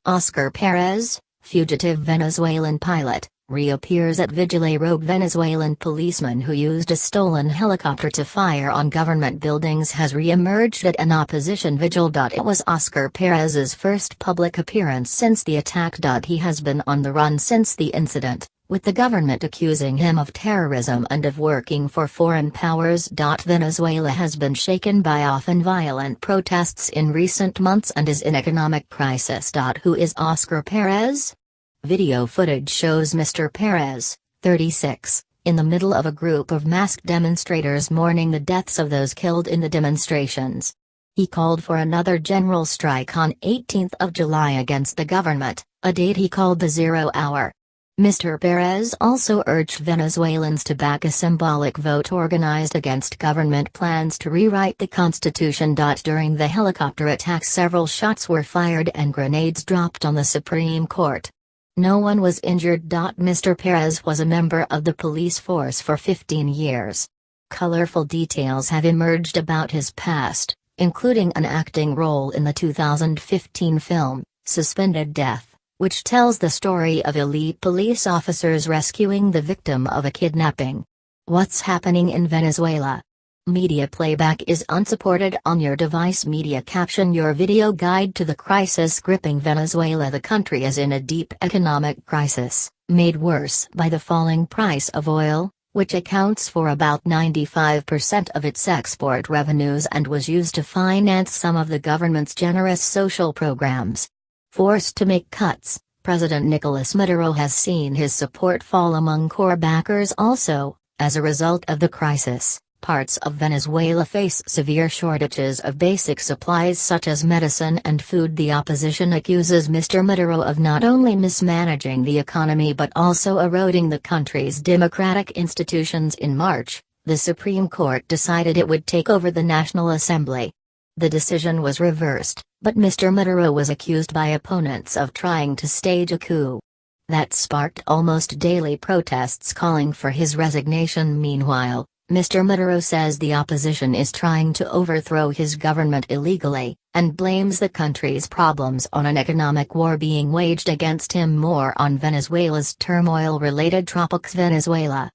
Oscar Pérez, fugitive Venezuelan pilot, reappears at vigil. A rogue Venezuelan policeman who used a stolen helicopter to fire on government buildings has re-emerged at an opposition vigil. It was Oscar Pérez's first public appearance since the attack. He has been on the run since the incident, with the government accusing him of terrorism and of working for foreign powers. Venezuela has been shaken by often violent protests in recent months and is in economic crisis. Who is Oscar Pérez? Video footage shows Mr. Pérez, 36, in the middle of a group of masked demonstrators mourning the deaths of those killed in the demonstrations. He called for another general strike on 18th of July against the government, a date he called the 0 hour. Mr. Pérez also urged Venezuelans to back a symbolic vote organized against government plans to rewrite the constitution. During the helicopter attack, several shots were fired and grenades dropped on the Supreme Court. No one was injured. Mr. Pérez was a member of the police force for 15 years. Colorful details have emerged about his past, including an acting role in the 2015 film, Suspended Death, which tells the story of elite police officers rescuing the victim of a kidnapping. What's happening in Venezuela? Media playback is unsupported on your device. Media caption. Your video guide to the crisis gripping Venezuela. The country is in a deep economic crisis, made worse by the falling price of oil, which accounts for about 95% of its export revenues and was used to finance some of the government's generous social programs. Forced to make cuts, President Nicolas Maduro has seen his support fall among core backers. Also, as a result of the crisis, parts of Venezuela face severe shortages of basic supplies such as medicine and food. The opposition accuses Mr. Maduro of not only mismanaging the economy but also eroding the country's democratic institutions. In March, the Supreme Court decided it would take over the National Assembly. The decision was reversed, but Mr. Maduro was accused by opponents of trying to stage a coup. That sparked almost daily protests calling for his resignation. Meanwhile, Mr. Maduro says the opposition is trying to overthrow his government illegally, and blames the country's problems on an economic war being waged against him. More on Venezuela's turmoil-related tropics. Venezuela,